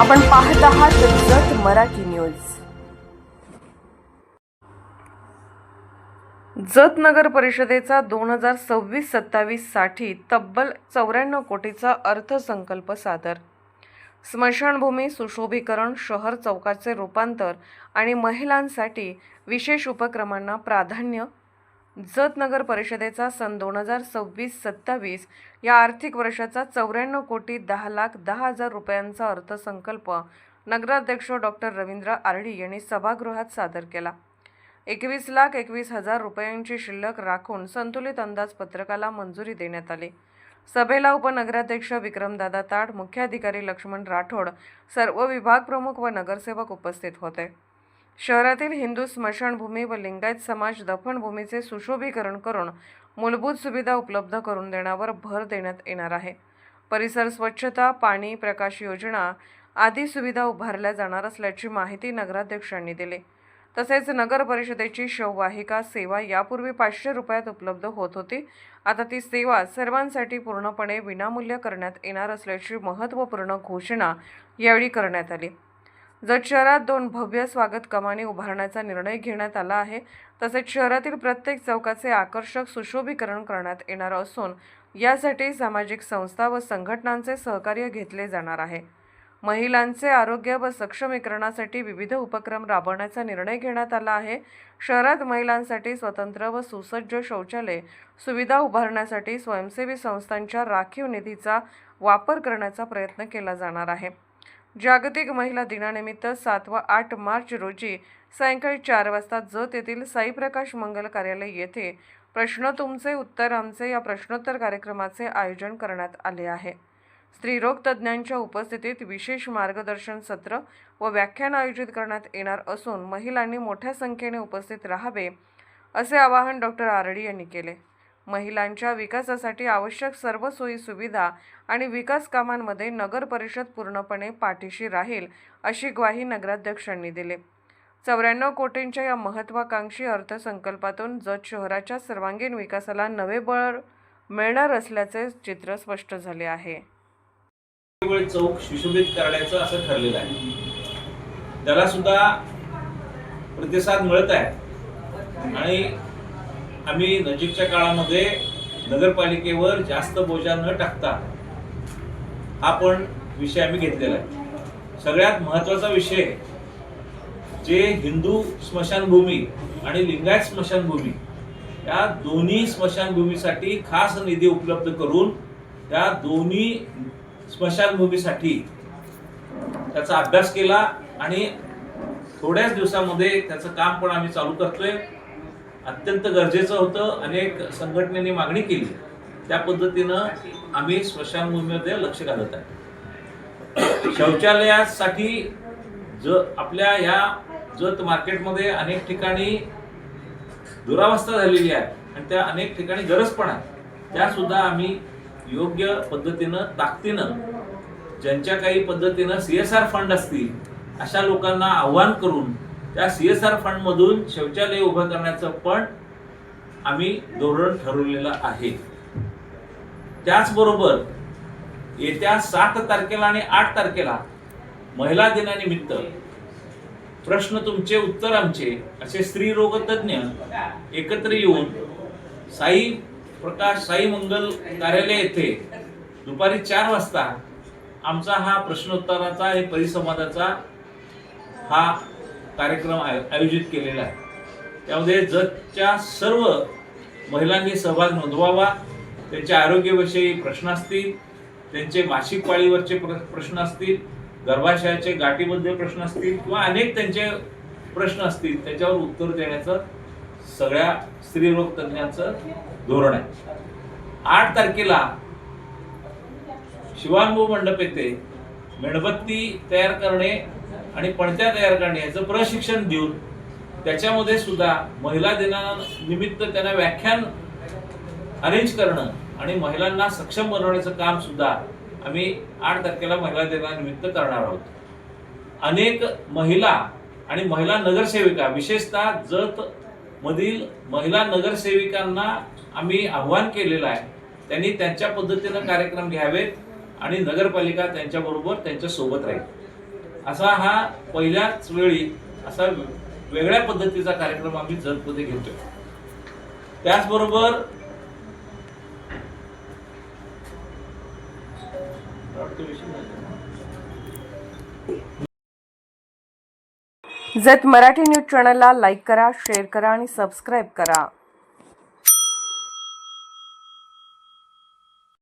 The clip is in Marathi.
आपण पाहत आहात जत मराठी न्यूज। जत नगर परिषदेचा 2026-27 साठी तब्बल 94 कोटीचा अर्थसंकल्प सादर। स्मशानभूमी सुशोभीकरण, शहर चौकाचे रूपांतर आणि महिलांसाठी विशेष उपक्रमांना प्राधान्य। जत नगर परिषदेचा सन 2026-27 या आर्थिक वर्षाचा 94 कोटी 10,10,000 रुपयांचा अर्थसंकल्प नगराध्यक्ष डॉक्टर रवींद्र आरडी यांनी सभागृहात सादर केला। 21,21,000 रुपयांची शिल्लक राखून संतुलित अंदाजपत्रकाला मंजुरी देण्यात आली। सभेला उपनगराध्यक्ष विक्रमदादा ताड, मुख्याधिकारी लक्ष्मण राठोड, सर्व विभाग प्रमुख व नगरसेवक उपस्थित होते। शहरातील हिंदू स्मशानभूमी व लिंगायत समाज दफनभूमीचे सुशोभीकरण करून मूलभूत सुविधा उपलब्ध करून देण्यावर भर देण्यात येणार आहे। परिसर स्वच्छता, पाणी, प्रकाश योजना आदी सुविधा उभारल्या जाणार असल्याची माहिती नगराध्यक्षांनी दिली। तसेच नगर परिषदेची शववाहिका सेवा यापूर्वी 500 रुपयात उपलब्ध होत होती, आता ती सेवा सर्वांसाठी पूर्णपणे विनामूल्य करण्यात येणार असल्याची महत्त्वपूर्ण घोषणा यावेळी करण्यात आली। जत शहरात 2 भव्य स्वागत कमानी उभारण्याचा निर्णय घेण्यात आला आहे। तसेच शहरातील प्रत्येक चौकाचे आकर्षक सुशोभीकरण करण्यात येणार असून यासाठी सामाजिक संस्था व संघटनांचे सहकार्य घेतले जाणार आहे। महिलांचे आरोग्य व सक्षमीकरणासाठी विविध उपक्रम राबवण्याचा निर्णय घेण्यात आला आहे। शहरात महिलांसाठी स्वतंत्र व सुसज्ज शौचालय सुविधा उभारण्यासाठी स्वयंसेवी संस्थांच्या राखीव निधीचा वापर करण्याचा प्रयत्न केला जाणार आहे। जागतिक महिला दिनानिमित्त 7 व 8 मार्च रोजी सायंकाळी 4 वाजता जत येथील साई प्रकाश मंगल कार्यालय येथे प्रश्न तुमचे उत्तर आमचे या प्रश्नोत्तर कार्यक्रमाचे आयोजन करण्यात आले आहे। स्त्रीरोग तज्ज्ञांच्या उपस्थितीत विशेष मार्गदर्शन सत्र व व्याख्यान आयोजित करण्यात येणार असून महिलांनी मोठ्या संख्येने उपस्थित राहावे असे आवाहन डॉक्टर आरडी यांनी केले। महिलांच्या विकासासाठी आवश्यक सर्व सोयी सुविधा आणि विकास कामांमध्ये नगर परिषद पूर्णपणे पाठीशी राहील अशी ग्वाही नगराध्यक्षांनी दिली। 94 कोटींच्या या महत्त्वाकांक्षी अर्थसंकल्पातून जत शहराच्या सर्वांगीण विकासाला नवे बळ मिळणार असल्याचे चित्र स्पष्ट झाले आहे। चौक सुशोभित करण्याचं असं ठरलेलं आहे, त्याला सुद्धा प्रतिसाद मिळत आहे आणि आम्ही नजीकच्या काळामध्ये नगरपालिकेवर जास्त बोजा न टाकता हा पण विषय आम्ही घेतलेला आहे। सगळ्यात महत्त्वाचा विषय जे हिंदू स्मशानभूमी आणि लिंगायत स्मशानभूमी या दोन्ही स्मशानभूमीसाठी खास निधी उपलब्ध करून त्या दोन्ही स्मशानभूमीसाठी त्याचा अभ्यास केला आणि थोड्याच दिवसामध्ये त्याचं काम पण आम्ही चालू करतोय। अत्यंत गरजेचं होतं, अनेक संघटनेने मागणी केली, त्या पद्धतीनं आम्ही स्मशानभूमीमध्ये लक्ष घालत आहे। शौचालयासाठी आपल्या या जत मार्केटमध्ये अनेक ठिकाणी दुरावस्था झालेली आहे आणि त्या अनेक ठिकाणी गरज पण आहे, त्या सुद्धा आम्ही योग्य पद्धतीनं ताकदीनं ज्यांच्या काही पद्धतीनं CSR फंड असतील अशा लोकांना आव्हान करून त्या CSR फंड मधून शौचालय उभं करण्याचं पण आम्ही धोरण ठरवलेलं आहे। त्याचबरोबर येत्या 7 तारखेला आणि 8 तारखेला महिला दिनानिमित्त प्रश्न तुमचे उत्तर आमचे असे स्त्री रोग तज्ज्ञ एकत्र येऊन साई प्रकाश साई मंगल कार्यालय येथे दुपारी 4 वाजता आमचा हा प्रश्नोत्तराचा आणि परिसंवादाचा हा कार्यक्रम आयोजित केलेला आहे। त्यामध्ये जतच्या सर्व महिलांनी सहभाग नोंदवावा। त्यांच्या आरोग्याविषयी प्रश्न असतील, त्यांचे मासिक पाळीवरचे प्रश्न असतील, गर्भाशयाचे गाठीबद्दल प्रश्न असतील किंवा अनेक त्यांचे प्रश्न असतील, त्याच्यावर उत्तर देण्याचं सगळ्या स्त्रीरोग तज्ज्ञांचं धोरण आहे। 8 तारखेला शिवानुभव मंडप येथे मेणबत्ती तयार करणे आणि पणत्या तयार करणे याचं प्रशिक्षण देऊन त्याच्यामध्ये सुद्धा महिला दिनानिमित्त त्यांना व्याख्यान अरेंज करणं आणि महिलांना सक्षम बनवण्याचं काम सुद्धा आम्ही 8 तारखेला महिला दिनानिमित्त करणार आहोत। अनेक महिला आणि महिला नगरसेविका, विशेषतः जत मधील महिला नगरसेविकांना आम्ही आव्हान केलेलं आहे, त्यांनी त्यांच्या पद्धतीनं कार्यक्रम घ्यावेत आणि नगरपालिका त्यांच्याबरोबर त्यांच्या सोबत राहील। असा हा पहिल्याच वेळी असा वेगळ्या पद्धतीचा कार्यक्रम आम्ही जतमध्ये घेतोय. त्याचबरोबर जत मराठी न्यूज चॅनलला लाईक करा, शेअर करा आणि सबस्क्राईब करा.